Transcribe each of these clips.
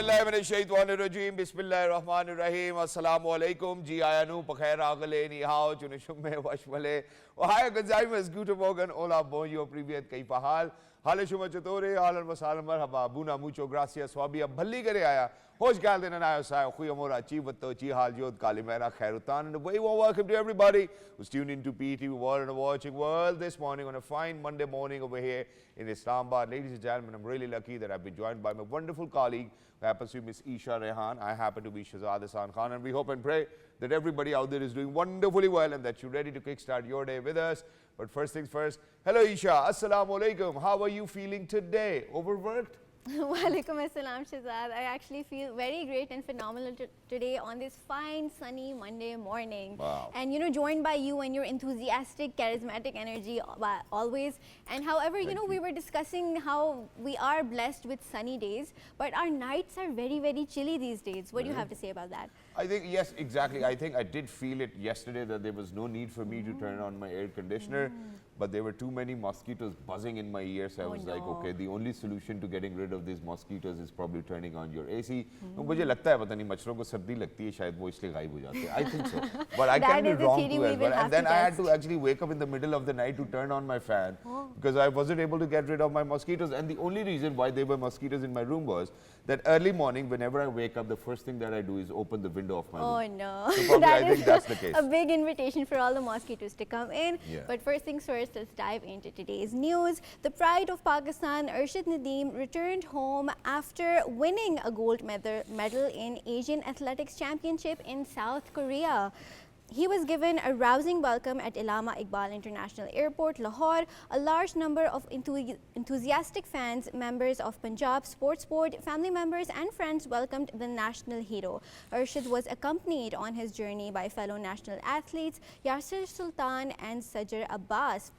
A'udhu Bismillahirrahmanirrahim. Assalamu alaikum. Ji ayanu pakhair agale ni hao chunishumme washmale. Ohaya gozaimasu guten Morgen. Hola, bonjour, privyet, kaifa hal? Hale shuma chatore, halan wasalam marhaba. Buna mucho gracias. Swabia bhalli kare aya. Hoş geldin and ayo sayo. Khuyamora chivato chi hal jod kalimera khairutan. And a very warm welcome to everybody who's tuned into PTV World and watching World this morning on a fine Monday morning over here in Islamabad. Ladies and gentlemen, I'm really lucky that I've been joined by my wonderful colleague who happens to be Miss Eesha Rehan. I happen to be Shahzad Khan, and we hope and pray that everybody out there is doing wonderfully well and that you're ready to kickstart your day with us. But first things first, hello Eesha, Assalamu alaikum. How are you feeling today? Overworked? Walaikum assalam, Shahzad. I actually feel very great and phenomenal today on this fine, sunny Monday morning. Wow. And, you know, joined by you and your enthusiastic, charismatic energy always. And however, you know, we were discussing how we are blessed with sunny days, but our nights are very, very chilly these days. What do you have to say about that? I think, yes, exactly. I think I did feel it yesterday that there was no need for me to turn on my air conditioner, but there were too many mosquitoes buzzing in my ears. So I was like, okay, the only solution to getting rid of these mosquitoes is probably turning on your AC. मुझे लगता है पता नहीं मच्छरों को सर्दी लगती है शायद वो इसलिए गायब हो जाते हैं. I think so, but I can be wrong too as well. And then I had to actually wake up in the middle of the night to turn on my fan because I wasn't able to get rid of my mosquitoes. And the only reason why there were mosquitoes in my room was that early morning, whenever I wake up, the first thing that I do is open the window of my room. Oh no, So I think that's the case. A big invitation for all the mosquitoes to come in. Yeah. But first things first, let's dive into today's news. The pride of Pakistan, Arshad Nadeem, returned home after winning a gold medal in Asian Athletics Championship in South Korea. He was given a rousing welcome at Allama Iqbal International Airport, Lahore. A large number of enthusiastic fans, members of Punjab Sports Board, family members and friends welcomed the national hero. Arshad was accompanied on his journey by fellow national athletes Yasir Sultan and Sajeel Abbas.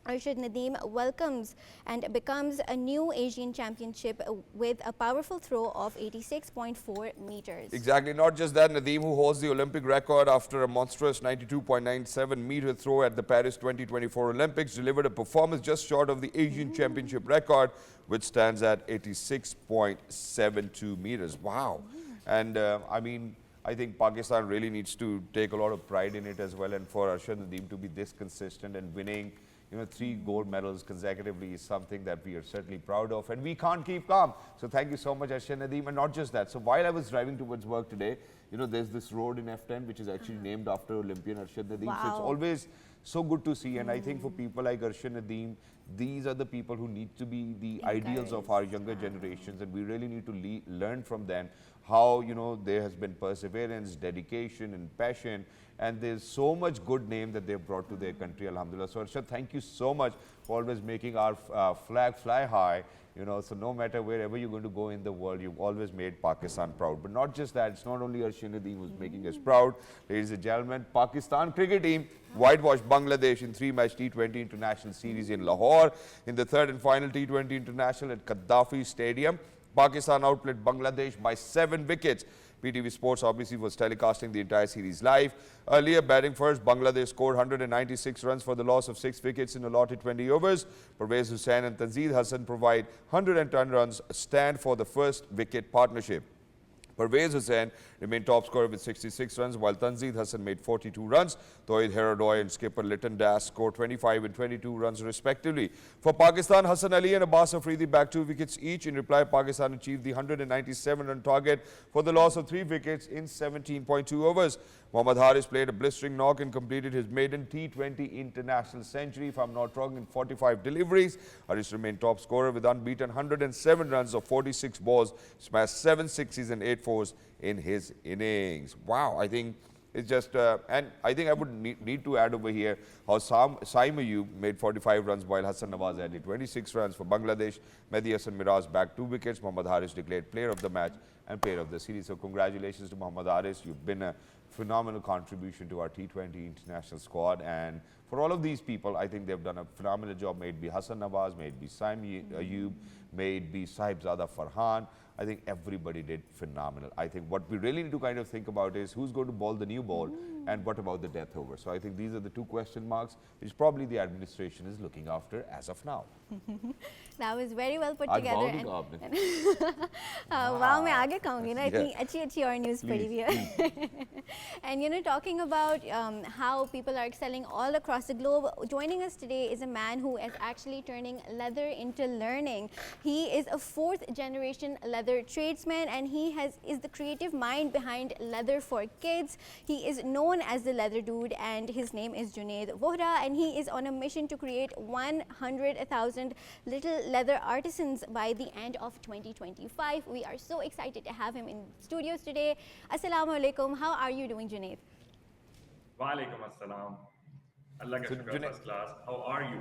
Arshad Nadeem welcomes and becomes a new Asian championship with a powerful throw of 86.4 meters. Exactly, not just that, Nadeem, who holds the Olympic record after a monstrous 92.97 meter throw at the Paris 2024 Olympics, delivered a performance just short of the Asian championship record, which stands at 86.72 meters. Wow. And I mean, I think Pakistan really needs to take a lot of pride in it as well, and for Arshad Nadeem to be this consistent and winning, you know, 3 gold medals consecutively is something that we are certainly proud of, and we can't keep calm. So thank you so much, Arshad Nadeem. And not just that, so while I was driving towards work today, you know, there's this road in F10 which is actually named after Olympian Arshad Nadeem. Wow. So it's always so good to see, and I think for people like Arshad Nadeem, these are the people who need to be the ideals of our younger generations, and we really need to learn from them how, you know, there has been perseverance, dedication and passion, and there's so much good name that they've brought to their country, alhamdulillah. So Arshad, thank you so much for always making our flag fly high, you know, so no matter wherever you're going to go in the world, you've always made Pakistan proud. But not just that, it's not only Arshad Nadeem who's making us proud. Ladies and gentlemen, Pakistan cricket team whitewashed Bangladesh in 3-match T20 International Series in Lahore. In the third and final T20 International at Gaddafi Stadium, Pakistan outplayed Bangladesh by 7 wickets. PTV Sports obviously was telecasting the entire series live. Earlier, batting first, Bangladesh scored 196 runs for the loss of 6 wickets in allotted 20 overs. Pervez Hussain and Tanzeel Hassan provide 110 runs stand for the first wicket partnership. Pervez Hussain remained top scorer with 66 runs, while Tanzeel Hassan made 42 runs. Tawhid Heradoy and skipper Litton Das scored 25 and 22 runs respectively. For Pakistan, Hassan Ali and Abbas Afridi bagged 2 wickets each. In reply, Pakistan achieved the 197-run target for the loss of 3 wickets in 17.2 overs. Mohammad Haris played a blistering knock and completed his maiden T20 international century, if I'm not wrong, in 45 deliveries. Haris remained top scorer with unbeaten 107 runs of 46 balls, smashed 7 sixes and 8 fours in his innings. Wow, I think it's just, and I think I would need to add over here how Saim Ayub made 45 runs while Hassan Nawaz added 26 runs for Bangladesh. Mehdi Hassan Miraz bagged 2 wickets. Mohammad Haris declared player of the match and player of the series. So congratulations to Mohammad Haris. You've been a phenomenal contribution to our T20 international squad, and for all of these people, I think they've done a phenomenal job. May it be Hassan Nawaz, may it be Saim Ayub, may it be Sahibzada Farhan. I think everybody did phenomenal. I think what we really need to kind of think about is who's going to bowl the new ball and what about the death over. So I think these are the 2 question marks which probably the administration is looking after as of now. That was very well put आज together. वाव नहीं कहा आपने? Wow, मैं आगे कहूँगी ना, इतनी Yeah. अच्छी और news पढ़ी हुई है. And you know, talking about how people are excelling all across the globe, joining us today is a man who is actually turning leather into learning. He is a fourth generation leather tradesman, and he is the creative mind behind Leather for Kids. He is known as the Leather Dude, and his name is JUNAID VOHRA, and he is on a mission to create 100,000 little leather artisans by the end of 2025. We are so excited to have him in studios today. Assalamu alaikum. How are you doing, JUNAID? Walaikum assalam. Allah ka shukr, Junaid- first class. How are you?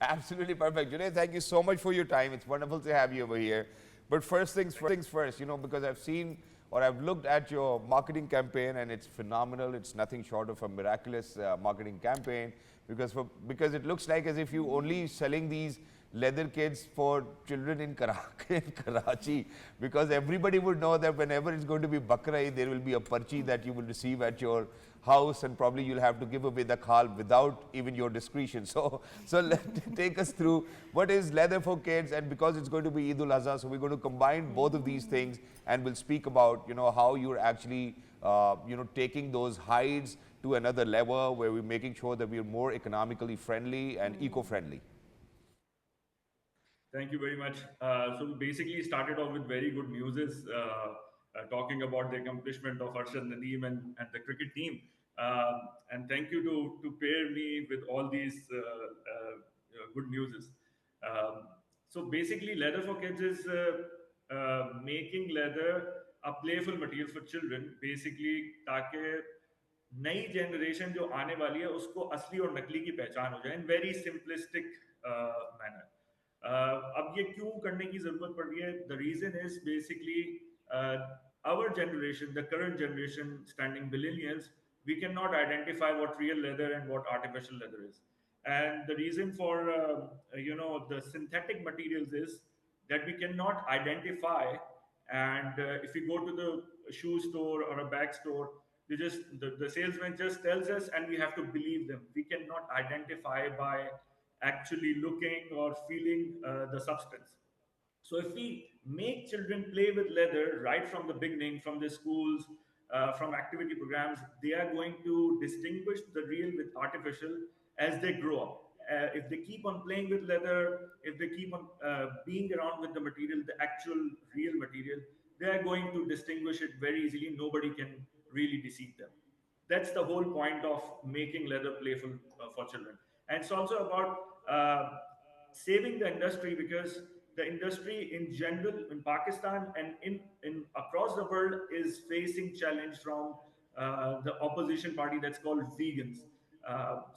Absolutely perfect. Junaid, thank you so much for your time. It's wonderful to have you over here. But first things first, you know, because I've seen or I've looked at your marketing campaign and it's phenomenal. It's nothing short of a miraculous marketing campaign because it looks like as if you only selling these leather kits for children in Karachi, because everybody would know that whenever it's going to be Bakra Eid, there will be a parchi that you will receive at your house, and probably you'll have to give away the khal without even your discretion. So take us through what is leather for kids, and because it's going to be Eid ul-Azha, so we're going to combine both of these things, and we'll speak about, you know, how you're actually, you know, taking those hides to another level where we're making sure that we're more economically friendly and eco-friendly. Thank you very much. So we basically started off with very good news, talking about the accomplishment of Arshad Nadeem and the cricket team. And thank you to pair me with all these good news. So basically, Leather for Kids is making leather a playful material for children, basically ताकि नई generation जो आने वाली है उसको असली और नकली की पहचान हो जाए इन वेरी सिंपलिस्टिक मैनर. अब ये क्यों करने की जरूरत पड़ रही है? The reason is basically our generation, the current generation, standing millennials, we cannot identify what real leather and what artificial leather is. And the reason for the synthetic materials is that we cannot identify. And if we go to the shoe store or a bag store, the salesman just tells us, and we have to believe them. We cannot identify by actually looking or feeling the substance. So if we make children play with leather right from the beginning, from the schools, from activity programs, they are going to distinguish the real with artificial as they grow up. If they keep on playing with leather, if they keep on being around with the material, the actual real material, they are going to distinguish it very easily. Nobody can really deceive them. That's the whole point of making leather playful for children. And it's also about saving the industry, because the industry in general in Pakistan and in across the world is facing challenge from the opposition party that's called vegans.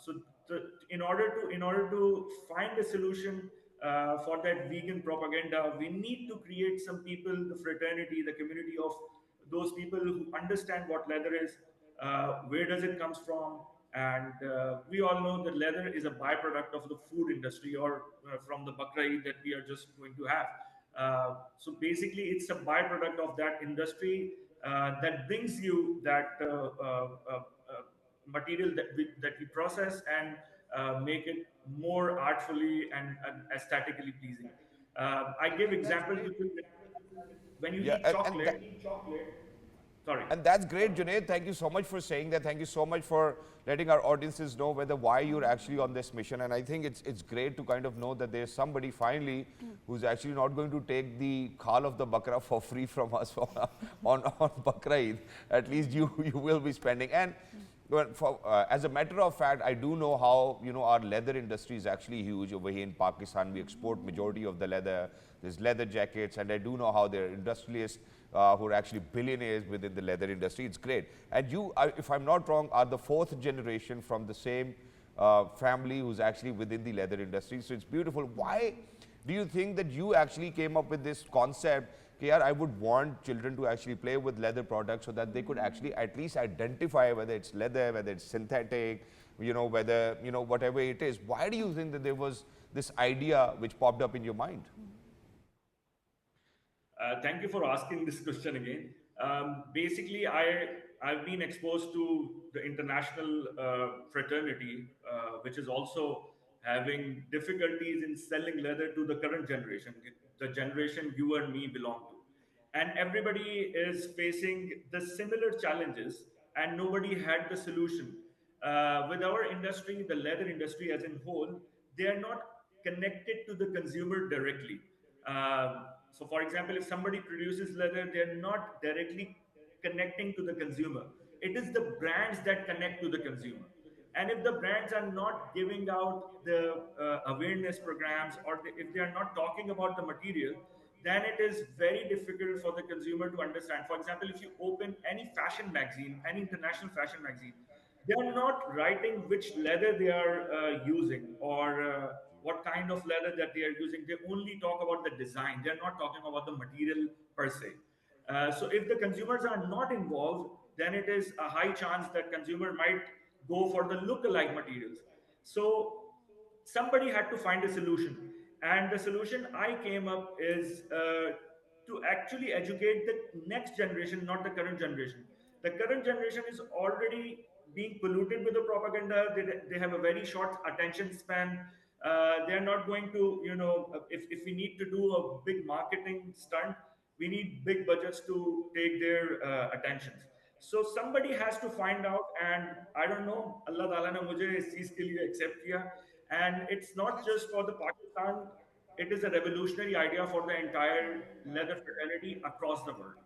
So in order to find a solution for that vegan propaganda, we need to create some people, the fraternity, the community of those people who understand what leather is, where does it comes from, and we all know that leather is a byproduct of the food industry, or from the bakra Eid that we are just going to have. So basically, it's a byproduct of that industry that brings you that material that we process and make it more artfully and aesthetically pleasing. I give That's example to great. you. When you Yeah, eat chocolate, sorry. and that's great, Junaid. Thank you so much for saying that. Thank you so much for letting our audiences know why you're actually on this mission. And I think it's great to kind of know that there's somebody finally who's actually not going to take the khal of the bakra for free from us on Bakra Eid. At least you will be spending. And as a matter of fact, I do know how, you know, our leather industry is actually huge over here in Pakistan. We export majority of the leather. There's leather jackets, and I do know how there are industrialists who are actually billionaires within the leather industry. It's great. And you, if I'm not wrong, are the fourth generation from the same family who's actually within the leather industry. So it's beautiful. Why do you think that you actually came up with this concept? Here, I would want children to actually play with leather products so that they could actually at least identify whether it's leather, whether it's synthetic, you know, whether, you know, whatever it is. Why do you think that there was this idea which popped up in your mind? Thank you for asking this question again. Basically, I've been exposed to the international fraternity, which is also having difficulties in selling leather to the current generation, the generation you and me belong to. And everybody is facing the similar challenges, and nobody had the solution. With our industry, the leather industry as in whole, they are not connected to the consumer directly. So, for example, if somebody produces leather, they're not directly connecting to the consumer. It is the brands that connect to the consumer. And if the brands are not giving out the awareness programs, or if they are not talking about the material, then it is very difficult for the consumer to understand. For example, if you open any fashion magazine, any international fashion magazine, they are not writing which leather they are using, or what kind of leather that they are using. They only talk about the design. They are not talking about the material per se. So if the consumers are not involved, then it is a high chance that consumer might go for the look-alike materials. So somebody had to find a solution, and the solution I came up is to actually educate the next generation, not the current generation. The current generation is already being polluted with the propaganda. They have a very short attention span. They're not going to, if we need to do a big marketing stunt, we need big budgets to take their attentions. So somebody has to find out, and I don't know, Allah Ta'ala ने मुझे इस चीज के लिए accept किया. And it's not just for the Pakistan, it is a revolutionary idea for the entire leather fraternity across the world.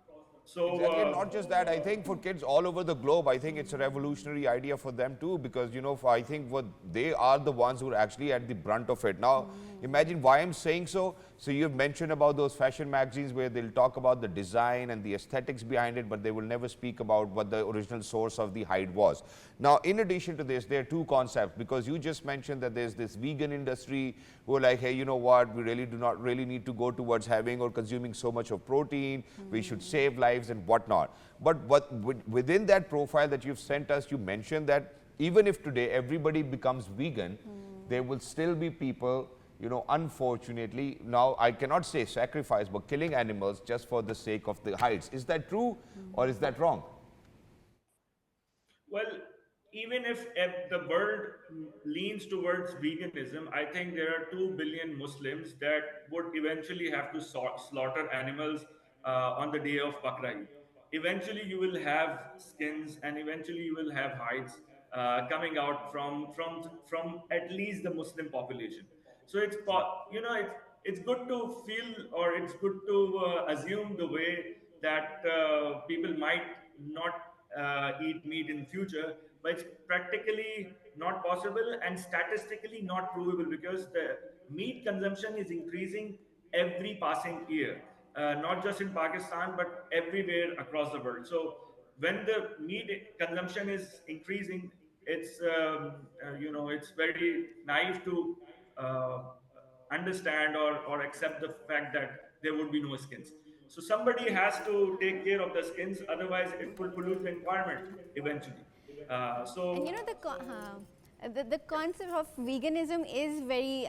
So, Exactly, and not just that. I think for kids all over the globe, I think it's a revolutionary idea for them too, because I think what they are the ones who are actually at the brunt of it. Now, imagine why I'm saying so. So you've mentioned about those fashion magazines where they'll talk about the design and the aesthetics behind it, but they will never speak about what the original source of the hide was. Now, in addition to this, there are two concepts, because you just mentioned that there's this vegan industry who are like, hey, you know what, we really do not really need to go towards having or consuming so much of protein. We should save lives and whatnot. But within that profile that you've sent us, you mentioned that even if today everybody becomes vegan, there will still be people, unfortunately, now I cannot say sacrifice, but killing animals just for the sake of the hides. Is that true or is that wrong? well, even if the world leans towards veganism, I think there are 2 billion Muslims that would eventually have to slaughter animals on the day of Bakra Eid. Eventually, you will have skins, and eventually you will have hides coming out from at least the Muslim population. So it's good to feel, or it's good to assume the way that people might not eat meat in future, but it's practically not possible and statistically not provable, because the meat consumption is increasing every passing year, not just in Pakistan but everywhere across the world. So when the meat consumption is increasing, it's very naive to uh, understand or accept the fact that there would be no skins. So somebody has to take care of the skins, otherwise it will pollute the environment eventually. And So the concept of veganism is very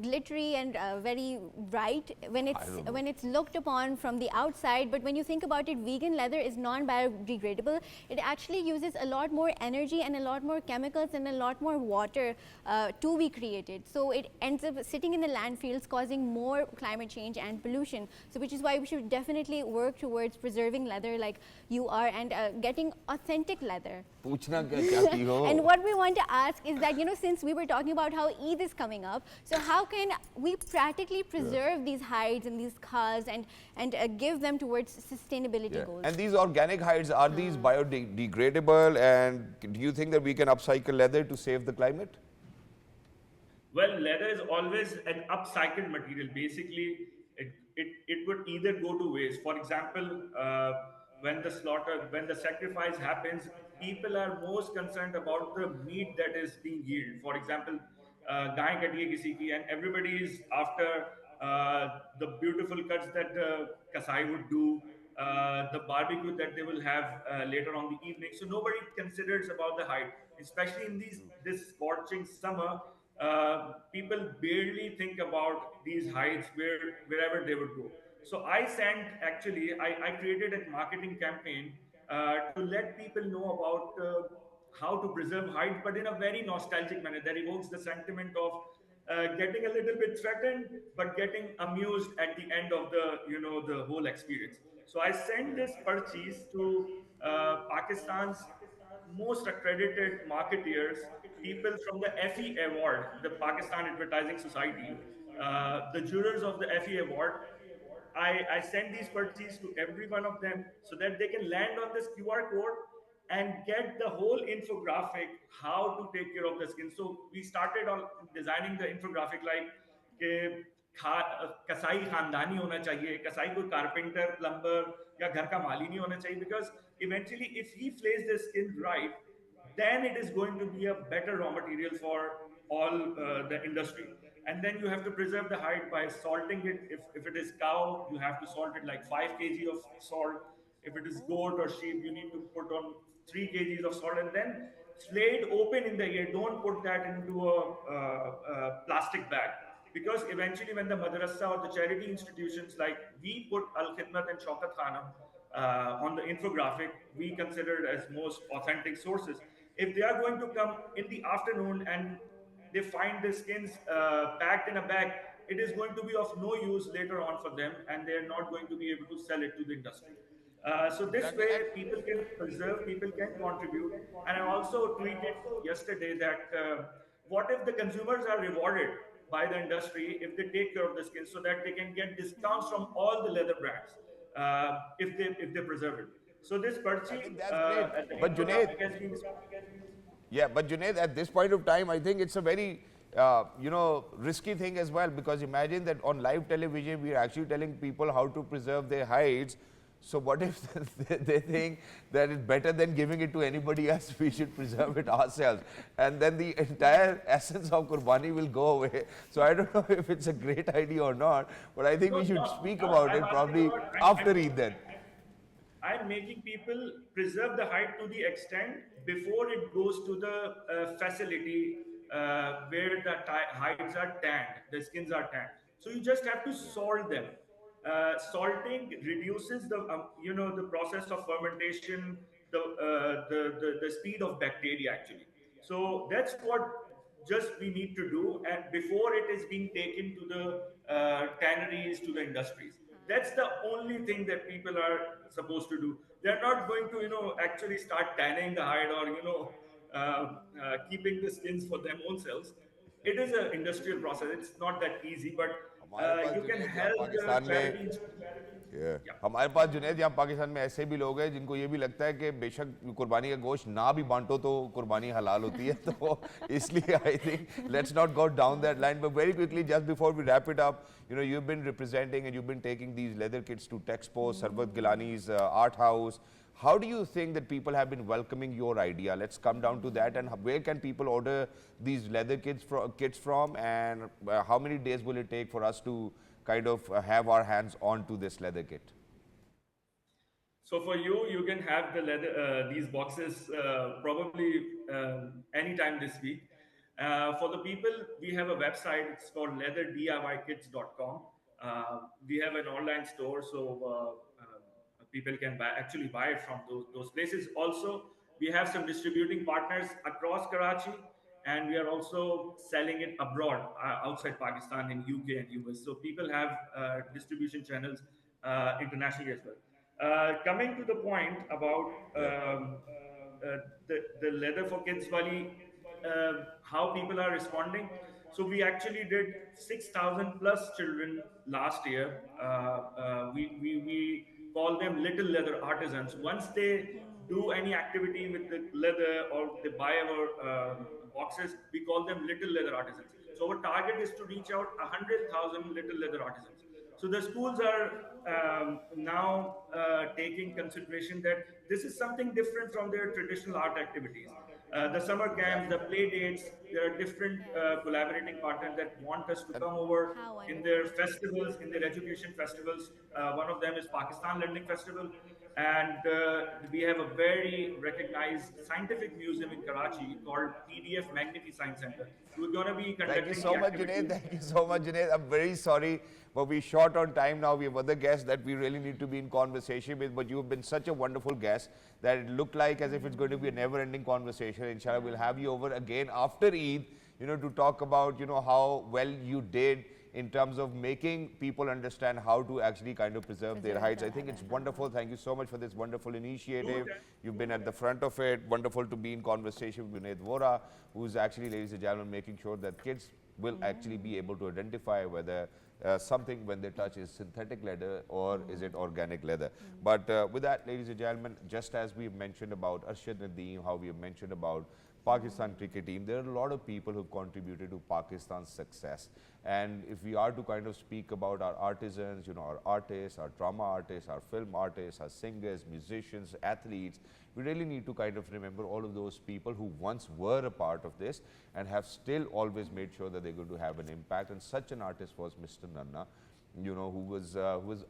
glittery and very bright when it's looked upon from the outside, but when you think about it, vegan leather is non-biodegradable. It actually uses a lot more energy and a lot more chemicals and a lot more water to be created. So it ends up sitting in the landfills, causing more climate change and pollution. So which is why we should definitely work towards preserving leather like you are, and getting authentic leather. पूछना क्या चाहती हो? And what we want to ask is that, since we were talking about how Eid is coming up, so how can we practically preserve these hides and these khals and give them towards sustainability goals? And these organic hides, are these biodegradable, and do you think that we can upcycle leather to save the climate? well, leather is always an upcycled material. Basically, it would either go to waste. For example, when the sacrifice happens, people are most concerned about the meat that is being yielded. For example, गाय कटी है किसी की, and everybody is after the beautiful cuts that the kasai would do, the barbecue that they will have later on the evening. So nobody considers about the height, especially in this scorching summer. People barely think about these heights wherever they would go. So I created a marketing campaign to let people know about how to preserve height, but in a very nostalgic manner that evokes the sentiment of getting a little bit threatened, but getting amused at the end of the whole experience. So I sent this purchase to Pakistan's most accredited marketeers, people from the FE Award, the Pakistan Advertising Society, the jurors of the FE Award. I send these purchases to every one of them so that they can land on this QR code and get the whole infographic how to take care of the skin. So we started on designing the infographic like कि कसाई खानदानी होना चाहिए, कसाई कोई carpenter plumber या घर का माली नहीं होना चाहिए, because eventually if he flays the skin right, then it is going to be a better raw material for all the industry. And then you have to preserve the hide by salting it. If it is cow, you have to salt it like 5 kg of salt. If it is goat or sheep, you need to put on 3 kgs of salt, and then slay it open in the air. Don't put that into a plastic bag, because eventually when the madrasa or the charity institutions, like we put Al Khidmat and Shaukat Khanam on the infographic, we consider it as most authentic sources. If they are going to come in the afternoon and they find the skins packed in a bag, it is going to be of no use later on for them, and they are not going to be able to sell it to the industry. So this Exactly. way, people can preserve, people can contribute. And I also tweeted yesterday that what if the consumers are rewarded by the industry if they take care of the skin, so that they can get discounts from all the leather brands if they preserve it. So this I Perchi think that's great. at the But Junaid, infographic has been. yeah, but Junaid, at this point of time, I think it's a very, risky thing as well, because imagine that on live television, we are actually telling people how to preserve their hides. So what if they think that it's better than giving it to anybody else, we should preserve it ourselves. And then the entire essence of Qurbani will go away. So I don't know if it's a great idea or not, but I think No, we should no, speak no, about I'm it asking probably about. after Eid then. I'm making people preserve the hide to the extent before it goes to the facility where the hides are tanned, the skins are tanned. So you just have to salt them. Salting reduces the process of fermentation, the speed of bacteria actually. So that's what just we need to do, and before it is being taken to the tanneries, to the industries. That's the only thing that people are supposed to do. They're not going to actually start tanning the hide, or keeping the skins for them own selves. It is an industrial process. It's not that easy, but हमारे पास you can Junaid यहाँ help the Pakistan में charity. Yeah. हमारे पास जुनैद यहाँ पाकिस्तान में ऐसे भी लोग हैं जिनको ये भी लगता है कि बेशक कुर्बानी का गोश्त ना भी बांटो तो कुर्बानी हलाल होती है, तो इसलिए I think let's not go down that line. But very quickly, just before we wrap it up, you've been representing and you've been taking these leather kits to Texpo, Sarvat Gilani's art house. How do you think that people have been welcoming your idea? Let's come down to that. And where can people order these leather kits from? And how many days will it take for us to kind of have our hands on to this leather kit? So for you, you can have the leather, these boxes probably anytime this week. For the people, we have a website. It's called leatherdiyKits.com. We have an online store, so people can actually buy it from those places. Also, we have some distributing partners across Karachi, and we are also selling it abroad, outside Pakistan, in UK and US. So people have distribution channels internationally as well. Coming to the point about the leather for kids wali, how people are responding. So we actually did 6,000 plus children last year. We call them little leather artisans. Once they do any activity with the leather or they buy our boxes, we call them little leather artisans. So our target is to reach out 100,000 little leather artisans. So the schools are now taking consideration that this is something different from their traditional art activities. The summer camps, the play dates, there are different collaborating partners that want us to come over How in wonderful. their festivals, in their education festivals. One of them is Pakistan Learning Festival. And we have a very recognized scientific museum in Karachi called PDF Magnifi Science Center. We're going to be Thank you conducting so the much, activity. Junaid. Thank you so much, Junaid. I'm very sorry, but we're short on time now. We have other guests that we really need to be in conversation with, but you've been such a wonderful guest that it looked like as if it's going to be a never-ending conversation. Inshallah, we'll have you over again after Eid. to talk about, how well you did in terms of making people understand how to actually kind of preserve their heights. I think it's wonderful. Thank you so much for this wonderful initiative. You've been at the front of it. Wonderful to be in conversation with JUNAID VOHRA, who's actually, ladies and gentlemen, making sure that kids will actually be able to identify whether something when they touch is synthetic leather or is it organic leather. But with that, ladies and gentlemen, just as we've mentioned about Arshad Nadeem, how we have mentioned about Pakistan cricket team, there are a lot of people who've contributed to Pakistan's success. And if we are to kind of speak about our artisans, our artists, our drama artists, our film artists, our singers, musicians, athletes, we really need to kind of remember all of those people who once were a part of this and have still always made sure that they're going to have an impact. And such an artist was Mr. Nanna, who was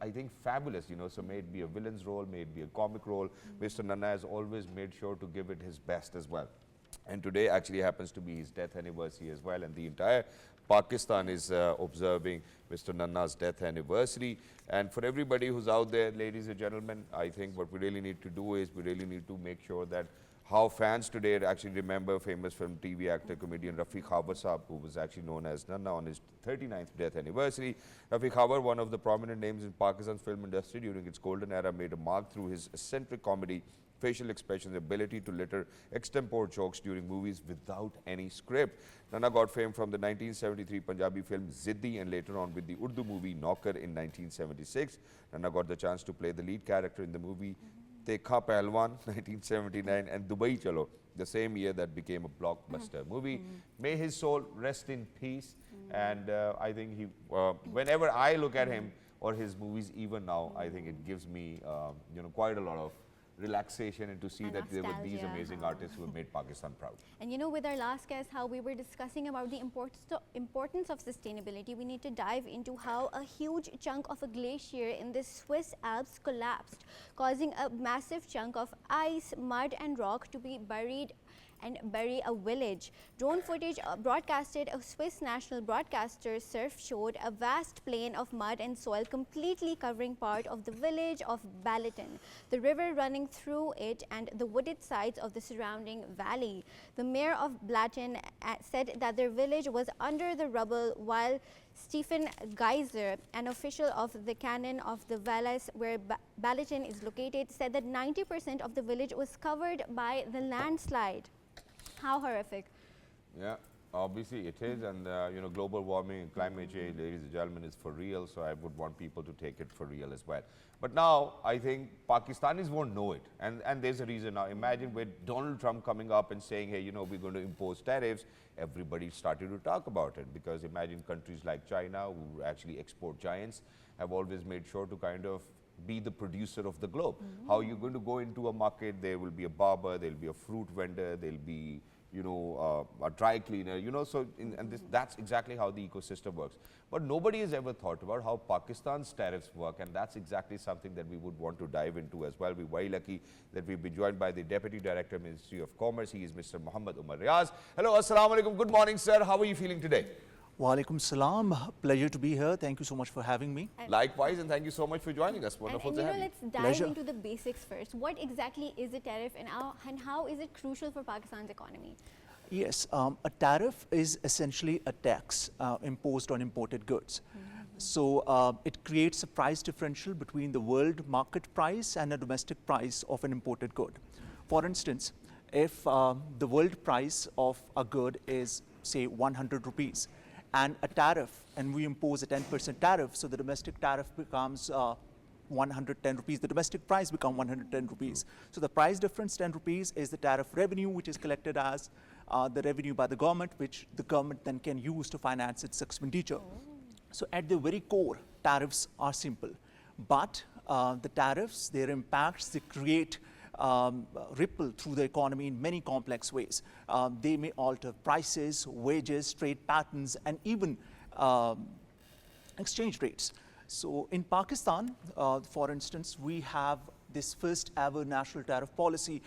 I think fabulous, so may it be a villain's role, may it be a comic role, Mr. Nanna has always made sure to give it his best as well. And today actually happens to be his death anniversary as well, and the entire Pakistan is observing Mr. Nanna's death anniversary. And for everybody who's out there, ladies and gentlemen, I think what we really need to do is we really need to make sure that how fans today actually remember famous film TV actor, comedian Rafiq Khabar Saab, who was actually known as Nanna on his 39th death anniversary. Rafiq Khabar, one of the prominent names in Pakistan's film industry during its golden era, made a mark through his eccentric comedy, facial expressions, ability to litter extempore jokes during movies without any script. Nanna got fame from the 1973 Punjabi film Zaidi and later on with the Urdu movie Naukar in 1976. Nanna got the chance to play the lead character in the movie Tekha Pahalwan 1979 and Dubai Chalo, the same year that became a blockbuster movie. May his soul rest in peace. And I think he, whenever I look at him or his movies even now, I think it gives me quite a lot of relaxation and to see that there were these amazing artists who have made Pakistan proud. And with our last guest, how we were discussing about the importance of sustainability, we need to dive into how a huge chunk of a glacier in the Swiss Alps collapsed, causing a massive chunk of ice, mud and rock to be buried and bury a village. Drone footage broadcasted a Swiss national broadcaster surf showed a vast plain of mud and soil completely covering part of the village of Balaton, the river running through it and the wooded sides of the surrounding valley. The mayor of Balaton said that their village was under the rubble, while Stephen Geyser, an official of the canon of the Valais where Balaton is located, said that 90% of the village was covered by the landslide. How horrific. Yeah, obviously it is, and global warming and climate change, ladies and gentlemen, is for real, so I would want people to take it for real as well. But now, I think Pakistanis won't know it, and there's a reason now. Imagine with Donald Trump coming up and saying, hey, we're going to impose tariffs, everybody started to talk about it, because imagine countries like China, who actually export giants, have always made sure to kind of be the producer of the globe. How you're going to go into a market, there will be a barber, there'll be a fruit vendor, there'll be a dry cleaner, that's exactly how the ecosystem works. But nobody has ever thought about how Pakistan's tariffs work, and that's exactly something that we would want to dive into as well. We're very lucky that we've been joined by the Deputy Director, Ministry of Commerce. He is Mr. Muhammad Umar RIAZ. Hello, assalamu alaikum. Good morning, sir. How are you feeling today? Walaikum salam. Pleasure to be here. Thank you so much for having me. Likewise, and thank you so much for joining us. Wonderful to have you. Let's dive into the basics first. What exactly is a tariff, and how is it crucial for Pakistan's economy? Yes, a tariff is essentially a tax imposed on imported goods. So it creates a price differential between the world market price and a domestic price of an imported good. For instance, if the world price of a good is, say, 100 rupees, and a tariff, and we impose a 10% tariff, so the domestic tariff becomes 110 rupees, the domestic price becomes 110 rupees. So the price difference, 10 rupees, is the tariff revenue, which is collected as the revenue by the government, which the government then can use to finance its expenditure. So at the very core, tariffs are simple. But the tariffs, their impacts, they create ripple through the economy in many complex ways. They may alter prices, wages, trade patterns, and even exchange rates. So in Pakistan, for instance, we have this first ever national tariff policy,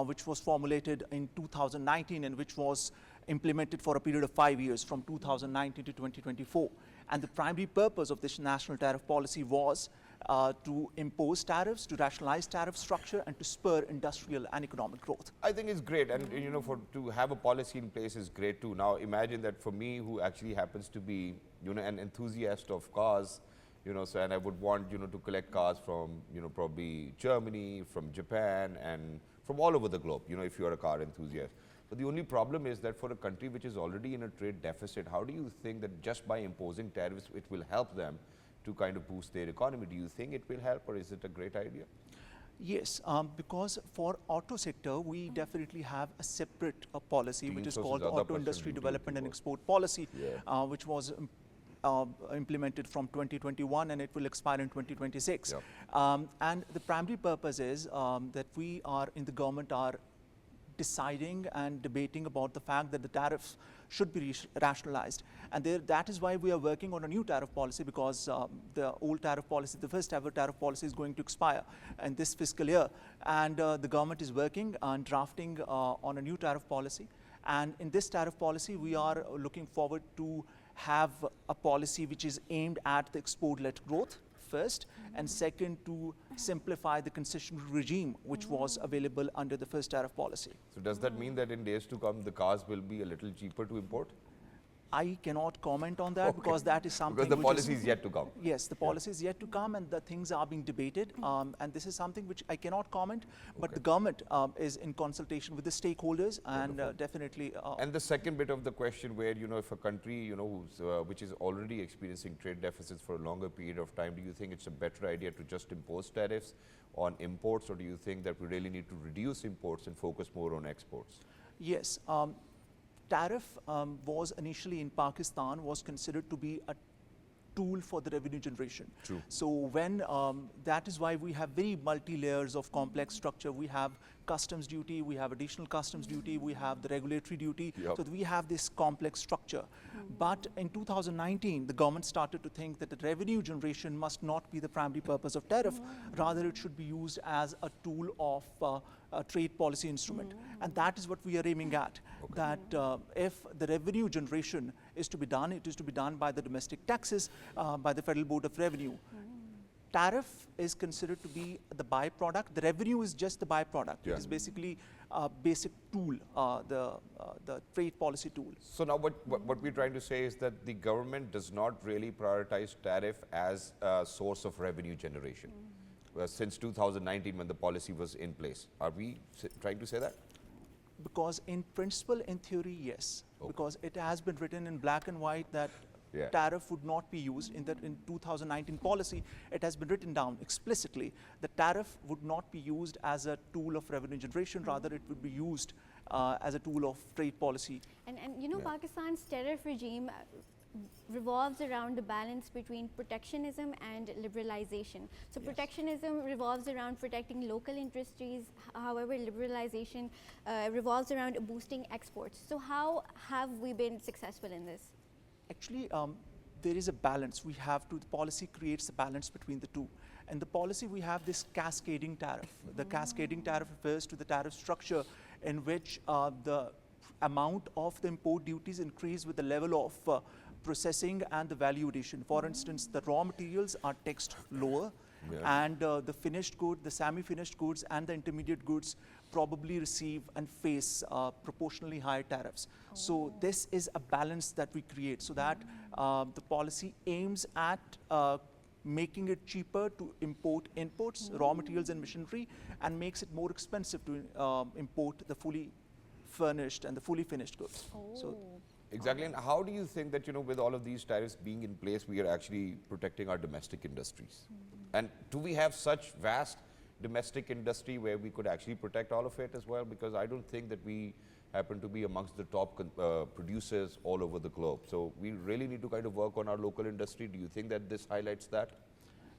which was formulated in 2019 and which was implemented for a period of 5 years, from 2019 to 2024. And the primary purpose of this national tariff policy was to impose tariffs, to rationalize tariff structure, and to spur industrial and economic growth. I think it's great, and you know, to have a policy in place is great too. Now, imagine that for me, who actually happens to be, you know, an enthusiast of cars, you know, so and I would want, you know, to collect cars from, you know, probably Germany, from Japan, and from all over the globe. You know, if you are a car enthusiast. But the only problem is that for a country which is already in a trade deficit, how do you think that just by imposing tariffs, it will help them to kind of boost their economy? Do you think it will help, or is it a great idea? Yes, because for auto sector, we definitely have a separate policy, which is So called zyada Auto percent Industry duty Development and was. Export Policy, Yeah. which was implemented from 2021 and it will expire in 2026. Yep. And the primary purpose is that we are in the government are deciding and debating about the fact that the tariffs should be rationalized. And that is why we are working on a new tariff policy, because the old tariff policy, the first ever tariff policy, is going to expire in this fiscal year. And the government is working on drafting on a new tariff policy. And in this tariff policy, we are looking forward to have a policy which is aimed at the export-led growth first, and second, to simplify the concession regime which was available under the first tariff policy. So does that mean that in days to come, the cars will be a little cheaper to import? I cannot comment on that because that is something Because the which policy is yet to come. Yes, the policy is yet to come and the things are being debated. And this is something which I cannot comment, but the government is in consultation with the stakeholders and definitely. And the second bit of the question where, you know, if a country, you know, which is already experiencing trade deficits for a longer period of time, do you think it's a better idea to just impose tariffs on imports, or do you think that we really need to reduce imports and focus more on exports? Yes. Tariff was initially in Pakistan was considered to be a tool for the revenue generation. True. So when that is why we have very multi-layers of complex structure. We have customs duty, we have additional customs duty, we have the regulatory duty. Yep. So we have this complex structure. But in 2019, the government started to think that the revenue generation must not be the primary purpose of tariff. Rather, it should be used as a tool of a trade policy instrument. And that is what we are aiming at. Okay. That if the revenue generation is to be done, it is to be done by the domestic taxes, by the Federal Board of Revenue. Tariff is considered to be the byproduct. The revenue is just the byproduct. Yeah. It is basically a basic tool, the trade policy tool. So now what we're trying to say is that the government does not really prioritize tariff as a source of revenue generation. Since 2019 when the policy was in place. Are we trying to say that? Because in principle, in theory, yes. Okay. Because it has been written in black and white that tariff would not be used in 2019 policy. It has been written down explicitly. The tariff would not be used as a tool of revenue generation. Rather, it would be used as a tool of trade policy. And you know, Pakistan's tariff regime revolves around the balance between protectionism and liberalization. So protectionism revolves around protecting local industries, however liberalization revolves around boosting exports. So how have we been successful in this? Actually, there is a balance. We have to, the policy creates a balance between the two. And the policy, we have this cascading tariff. The cascading tariff refers to the tariff structure in which the amount of the import duties increase with the level of processing and the value addition. For instance, the raw materials are taxed lower, and the finished good, the semi-finished goods and the intermediate goods probably receive and face proportionally higher tariffs. So this is a balance that we create so that the policy aims at making it cheaper to import inputs, raw materials and machinery, and makes it more expensive to import the fully furnished and the fully finished goods. So, Exactly. And how do you think that, you know, with all of these tariffs being in place, we are actually protecting our domestic industries? And do we have such vast domestic industry where we could actually protect all of it as well? Because I don't think that we happen to be amongst the top producers all over the globe. So we really need to kind of work on our local industry. Do you think that this highlights that?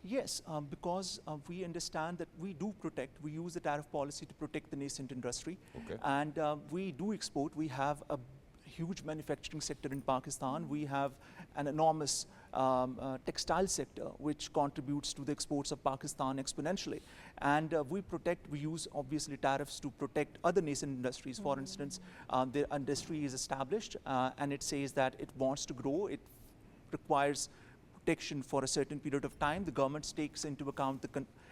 yes, because we understand that we do protect, we use the tariff policy to protect the nascent industry. Okay. And we do export. We have a huge manufacturing sector in Pakistan. We have an enormous textile sector which contributes to the exports of Pakistan exponentially. And we protect, we use obviously tariffs to protect other nascent industries. For instance, the industry is established and it says that it wants to grow. It requires protection for a certain period of time, the government takes into account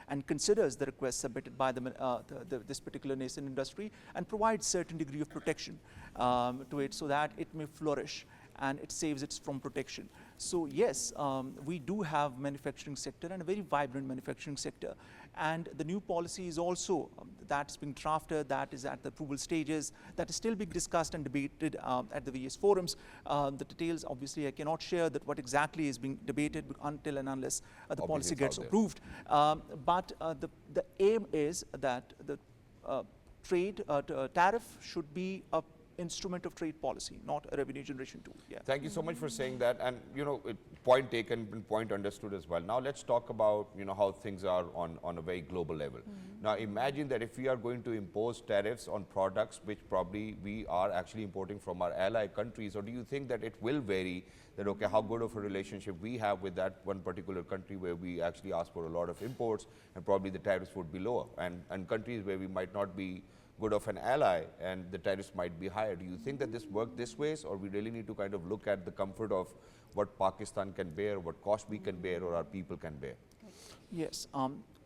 and considers the request submitted by this particular nascent industry and provides certain degree of protection to it so that it may flourish and it saves it from protection. So yes, we do have manufacturing sector and a very vibrant manufacturing sector. And the new policy is also, that's being drafted, that is at the approval stages, that is still being discussed and debated at the various forums. The details, obviously, I cannot share that what exactly is being debated until and unless the policy gets approved. But the aim is that the tariff should be a instrument of trade policy, not a revenue generation tool. Yeah. Thank you so much for saying that, and point taken and point understood as well. Now let's talk about how things are on a very global level. Now imagine that if we are going to impose tariffs on products which probably we are actually importing from our ally countries, or do you think that it will vary, that okay, how good of a relationship we have with that one particular country where we actually ask for a lot of imports and probably the tariffs would be lower, and countries where we might not be good of an ally and the tariffs might be higher. Do you think that this works this ways, or we really need to kind of look at the comfort of what Pakistan can bear, what cost we can bear, or our people can bear? Yes.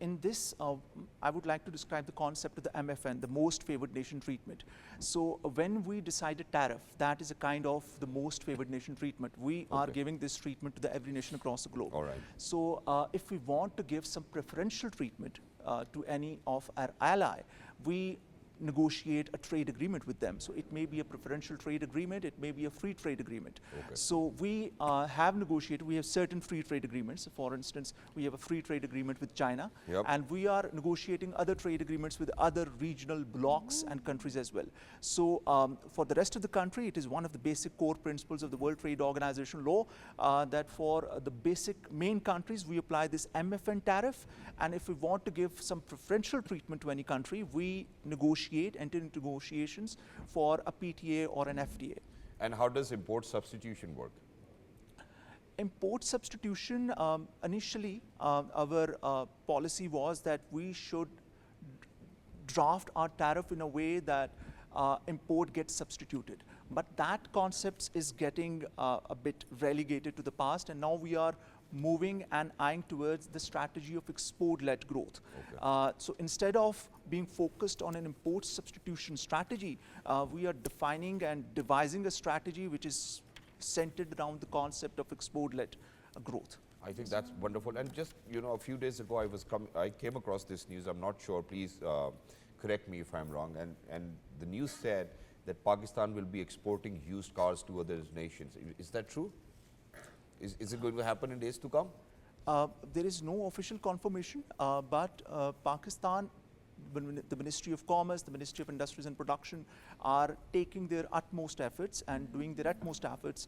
In this, I would like to describe the concept of the MFN, the most favored nation treatment. So when we decide a tariff, that is a kind of the most favored nation treatment. We are giving this treatment to every nation across the globe. All right. So if we want to give some preferential treatment to any of our ally, we negotiate a trade agreement with them. So it may be a preferential trade agreement, it may be a free trade agreement. So we have negotiated, we have certain free trade agreements. For instance, we have a free trade agreement with China, and we are negotiating other trade agreements with other regional blocs and countries as well. So for the rest of the country, it is one of the basic core principles of the World Trade Organization law that for the basic main countries, we apply this MFN tariff, and if we want to give some preferential treatment to any country, we enter into negotiations for a PTA or an FTA. And how does import substitution work? Import substitution, initially our policy was that we should draft our tariff in a way that import gets substituted. But that concept is getting a bit relegated to the past, and now we are moving and eyeing towards the strategy of export-led growth. So instead of being focused on an import substitution strategy, we are defining and devising a strategy which is centered around the concept of export-led growth. I think that's wonderful. And just, a few days ago, I came across this news. I'm not sure, please correct me if I'm wrong. And the news said that Pakistan will be exporting used cars to other nations. Is that true? Is it going to happen in days to come? There is no official confirmation, but Pakistan, the Ministry of Commerce, the Ministry of Industries and Production are taking their utmost efforts and doing their utmost efforts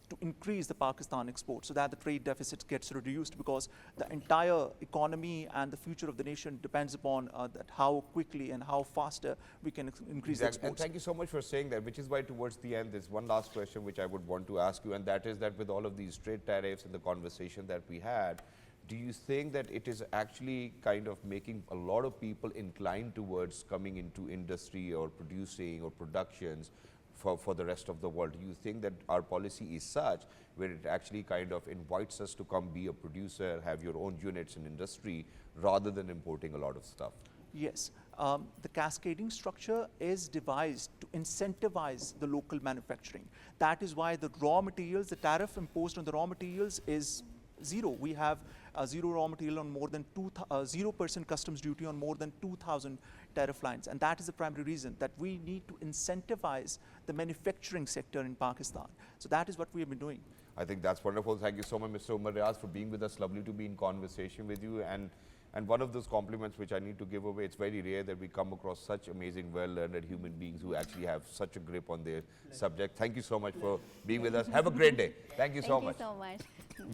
to increase the Pakistan export so that the trade deficit gets reduced, because the entire economy and the future of the nation depends upon that how quickly and how faster we can increase the exports. And thank you so much for saying that, which is why towards the end there's one last question which I would want to ask you, and that is that with all of these trade tariffs and the conversation that we had, do you think that it is actually kind of making a lot of people inclined towards coming into industry or producing or productions for the rest of the world? Do you think that our policy is such where it actually kind of invites us to come be a producer, have your own units in industry, rather than importing a lot of stuff? Yes. The cascading structure is devised to incentivize the local manufacturing. That is why the raw materials, the tariff imposed on the raw materials is zero. We have zero raw material on more than 0% customs duty on more than 2,000 tariff lines. And that is the primary reason that we need to incentivize the manufacturing sector in Pakistan. So that is what we have been doing. I think that's wonderful. Thank you so much, Mr. Umar Riaz, for being with us. Lovely to be in conversation with you. And one of those compliments which I need to give away, it's very rare that we come across such amazing, well-learned human beings who actually have such a grip on their subject. Thank you so much for being with us. Have a great day. Thank you so much. Thank you so much.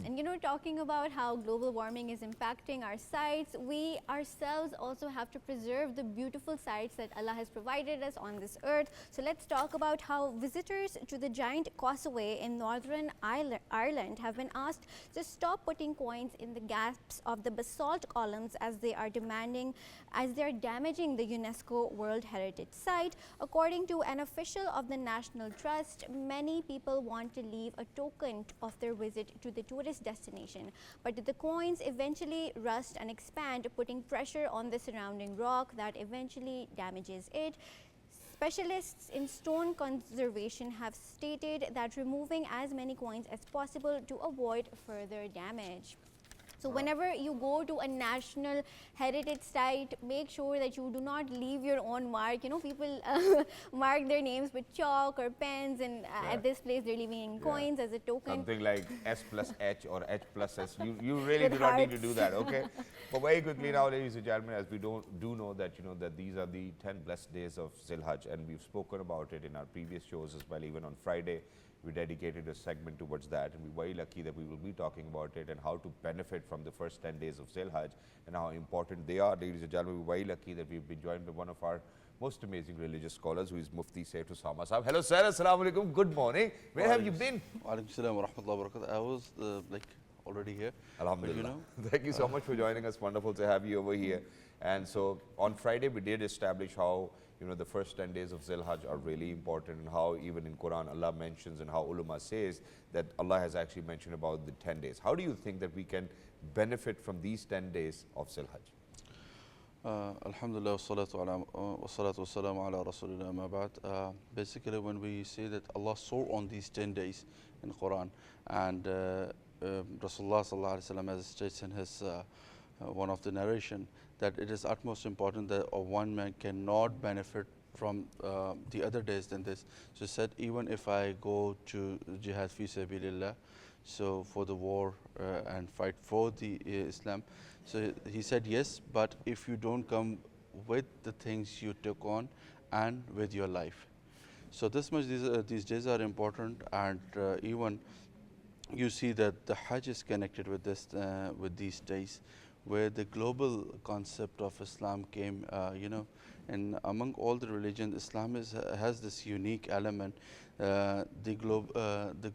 And talking about how global warming is impacting our sites, we ourselves also have to preserve the beautiful sites that Allah has provided us on this earth. So let's talk about how visitors to the giant causeway in Northern Ireland have been asked to stop putting coins in the gaps of the basalt columns as they are damaging the UNESCO World Heritage Site. According to an official of the National Trust, many people want to leave a token of their visit to the tourist destination. But the coins eventually rust and expand, putting pressure on the surrounding rock that eventually damages it. Specialists in stone conservation have stated that removing as many coins as possible to avoid further damage. So whenever you go to a national heritage site, make sure that you do not leave your own mark. You know, people mark their names with chalk or pens, and at this place they're leaving coins as a token. Something like S plus H or H plus S. You really With do not need to hearts. do that, okay? But very quickly now, ladies and gentlemen, as we do know that, you know, that these are the 10 blessed days of Hajj, and we've spoken about it in our previous shows as well. Even on Friday, we dedicated a segment towards that, and we're very lucky that we will be talking about it and how to benefit from the first 10 days of Hajj and how important they are. Ladies and gentlemen, we're very lucky that we've been joined by one of our most amazing religious scholars, who is Mufti Syed USAMA Sahab. Hello sir, assalamu alaikum, good morning. Where have you been? Walaikum salam wa rahmatullahi wa barakatuh. I was already here. Alhamdulillah. You know? Thank you so much for joining us. Wonderful to have you over here. And so on Friday, we did establish how, you know, the first 10 days of Hajj are really important, and how even in Quran Allah mentions, and how ulama says that Allah has actually mentioned about the 10 days. How do you think that we can benefit from these 10 days of Hajj? Alhamdulillah, wassalatu wassalamu ala rasulillah ma ba'd. Basically, when we say that Allah swore on these 10 days in Quran, and Rasulullah sallallahu alaihi wasallam, as states in his one of the narration, that it is utmost important that one man cannot benefit from the other days than this. So he said, even if I go to jihad fi sabilillah, so for the war and fight for the Islam, so he said yes, but if you don't come with the things you took on and with your life. So this much these days are important, and even you see that the Hajj is connected with this with these days, where the global concept of Islam came, you know, and among all the religions, Islam has this unique element, the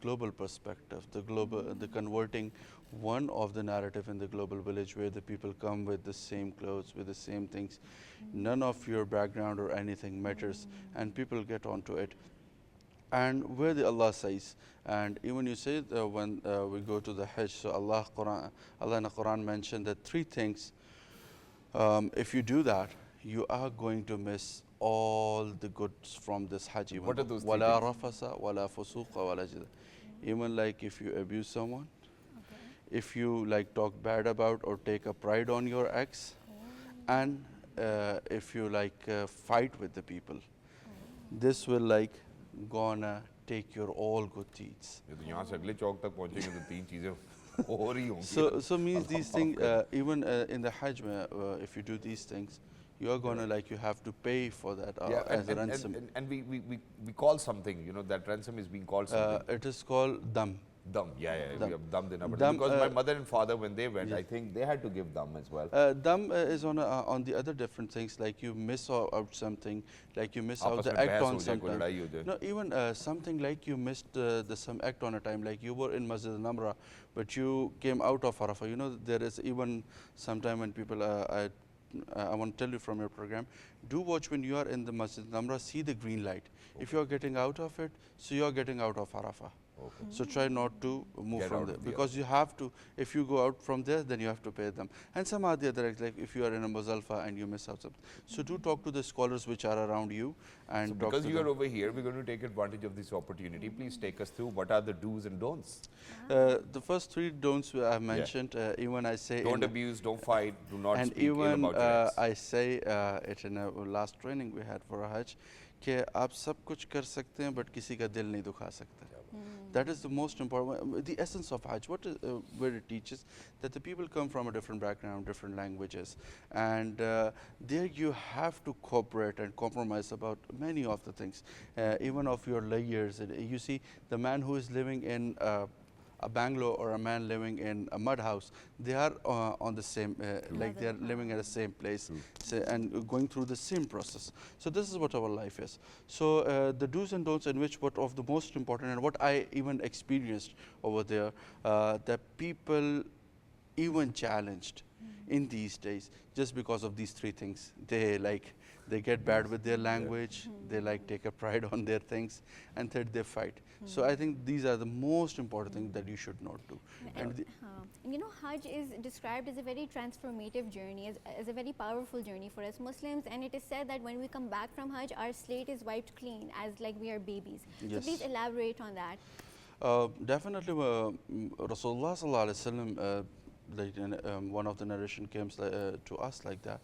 global perspective, the converting one of the narrative in the global village, where the people come with the same clothes, with the same things, none of your background or anything matters, and people get onto it. And where the Allah says, and even you say when we go to the Hajj, so Allah in the Quran mentioned that three things, if you do that, you are going to miss all the goods from this Hajj. What are those three Wala things? rafasa, wala fusuqa, wala jida. Even like if you abuse someone, if you like talk bad about or take a pride on your ex, and if you like fight with the people, this will like gonna take your all good deeds. ये तो यहाँ से अगले चौक तक पहुँचेंगे तो तीन चीजें हो रही होंगी. So means these things, even in the Hajj, if you do these things, you are gonna like, you have to pay for that as a ransom. And we call something, you know, that ransom is being called something. It is called dam. Dam, yeah, Dam. we have dam dinner. Dam, Because my mother and father, when they went, I think they had to give dam as well. Dam is on the other different things, like you miss out something, like you miss out आपस the में act बहस on हो जाए, कोई something. लड़ाई हो जाए. No, even something like you missed the some act on a time, like you were in Masjid al-Namra, but you came out of Arafah. You know, there is even sometime when people, I want to tell you from your program, do watch when you are in the Masjid al-Namra, see the green light. Okay. If you are getting out of it, so you are getting out of Arafah. Okay. So try not to move Get from out there, of the because you have to, if you go out from there, then you have to pay them. And some are the other, like if you are in a Muzalfa and you miss out something. So do talk to the scholars which are around you, and So talk because to you them. are over here, we're going to take advantage of this opportunity. Please take us through what are the do's and don'ts. The first three don'ts I have mentioned, even I say Don't in, abuse, don't fight, do not and speak ill even about your ex. I say it in a last training we had for a Hajj, कि आप सब कुछ कर सकते हैं but किसी का दिल नहीं दुखा सकते. That is the most important, the essence of Hajj, where it teaches that the people come from a different background, different languages, and there you have to cooperate and compromise about many of the things, even of your layers. You see, the man who is living in a bungalow or a man living in a mud house, they are on the same, like they are living at the same place and going through the same process. So this is what our life is. So the do's and don'ts, in which what of the most important, and what I even experienced over there, that people even challenged in these days, just because of these three things. They like they get bad with their language, they like take a pride on their things, and third, they fight. So I think these are the most important things that you should not do. And And you know, Hajj is described as a very transformative journey, as a very powerful journey for us Muslims. And it is said that when we come back from Hajj, our slate is wiped clean, as like we are babies. So Yes. please elaborate on that. Definitely, Rasulullah sallallahu alaihi wasallam, like one of the narration comes to us like that.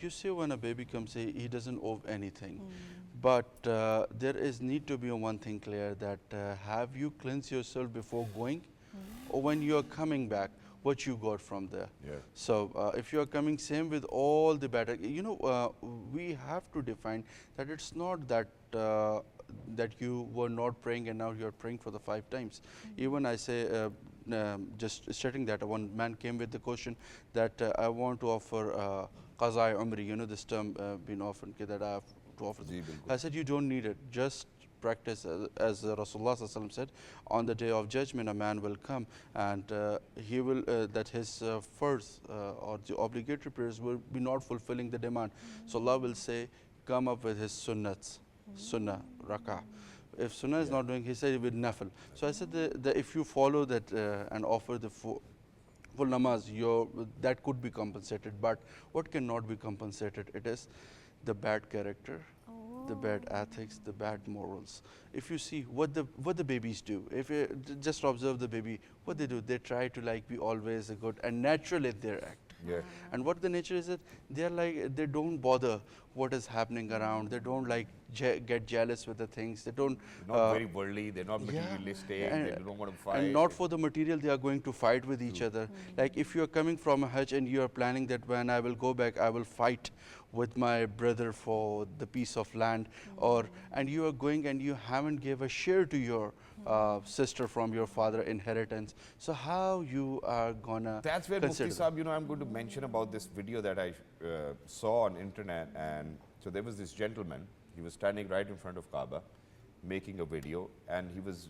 You see, when a baby comes, he doesn't owe anything, but there is need to be one thing clear, that have you cleansed yourself before going, or when you are coming back, what you got from there. Yeah. So if you are coming same with all the better, you know, we have to define that it's not that that you were not praying and now you are praying for the 5 times. Even I say, just stating that one man came with the question that I want to offer Qaza Umri, you know, this term been often that I have to offer. I said, you don't need it, just practice as Rasulullah sallallahu alaihi wasallam said, on the day of judgment a man will come and he will that his first or the obligatory prayers will be not fulfilling the demand. So Allah will say, come up with his sunnats, sunnah rak'ah. If sunnah is not doing, he said with nafil. So I said if you follow that and offer the full namaz, that could be compensated. But what cannot be compensated? It is the bad character, the bad ethics, the bad morals. If you see what the babies do, if you just observe the baby, what they do, they try to like be always good and naturally their act. Yeah. And what the nature is that they are like, they don't bother what is happening around. They don't like get jealous with the things. They don't. Not very worldly. They're not materialistic. And, they don't want to fight. and not for the material, they are going to fight with each other. Like if you are coming from a Hajj and you are planning that when I will go back, I will fight with my brother for the piece of land, or and you are going and you haven't gave a share to your sister from your father inheritance. So how you are gonna? That's where Mufti consider Sahib, you know, I'm going to mention about this video that I saw on internet. And so there was this gentleman, he was standing right in front of Kaaba, making a video, and he was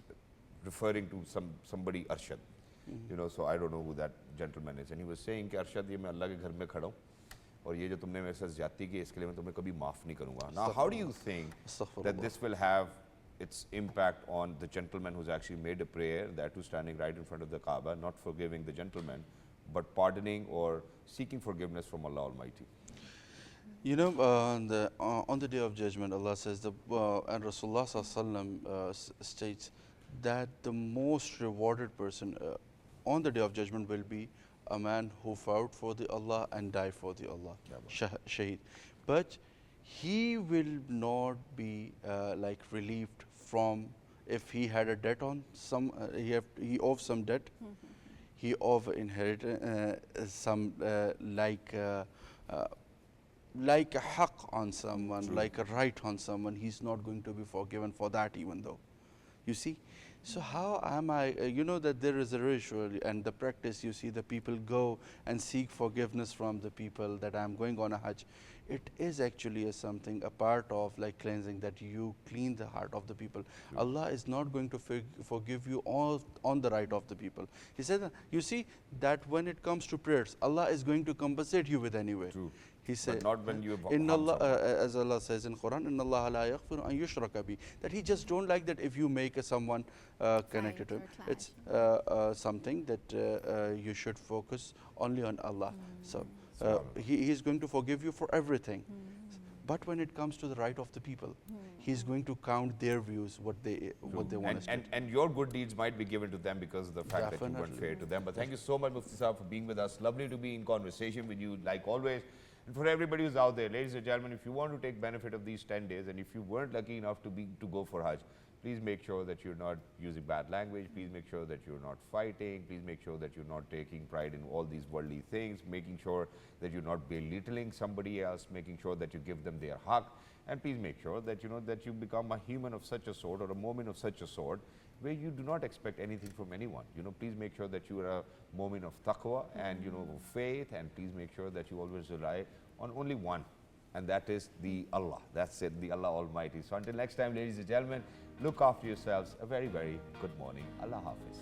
referring to somebody Arshad. You know, so I don't know who that gentleman is. And he was saying कि Arshad, ये मैं अल्लाह के घर में खड़ा हूँ और ये जो तुमने मेरे साथ ज्यादती की इसके लिए मैं तुम्हें कभी माफ नहीं करूँगा. Now, how do you think that this will have its impact on the gentleman who's actually made a prayer, that who's standing right in front of the Kaaba, not forgiving the gentleman, but pardoning or seeking forgiveness from Allah Almighty? You know, on the day of judgment, Allah says, and Rasulullah sallallahu alaihi wasallam states that the most rewarded person on the day of judgment will be a man who fought for the Allah and died for the Allah, Shaheed. But he will not be like relieved from, if he had a debt on some, he owed some debt, he owed inheritance, some like a haqq on someone, like a right on someone. He's not going to be forgiven for that, even though. You see? So how am I, you know that there is a ritual and the practice, you see the people go and seek forgiveness from the people, that I'm going on a Hajj. It is actually something, a part of like cleansing, that you clean the heart of the people. Allah is not going to forgive you all on the right of the people. He said, you see that when it comes to prayers, Allah is going to compensate you with anyway. True. He said, but not when you have Inna Allah, as Allah says in Quran, Inna Allah la yaghfiru an yushraka bi, that He just don't like that if you make someone connected to Him. It's something that you should focus only on Allah. So He is going to forgive you for everything. But when it comes to the right of the people, He's going to count their views, what they want to and your good deeds might be given to them because of the fact that you weren't fair to them. But thank you so much, Mufti Sahib, for being with us. Lovely to be in conversation with you, like always. And for everybody who's out there, ladies and gentlemen, if you want to take benefit of these 10 days, and if you weren't lucky enough to go for Hajj, please make sure that you're not using bad language. Please make sure that you're not fighting. Please make sure that you're not taking pride in all these worldly things. Making sure that you're not belittling somebody else. Making sure that you give them their haqq. And please make sure that that you become a human of such a sort, or a moment of such a sort, where you do not expect anything from anyone. Please make sure that you are a moment of taqwa and faith, and please make sure that you always rely on only one, and that is the Allah. That's it, the Allah Almighty. So until next time, ladies and gentlemen, look after yourselves. A very, very good morning. Allah Hafiz.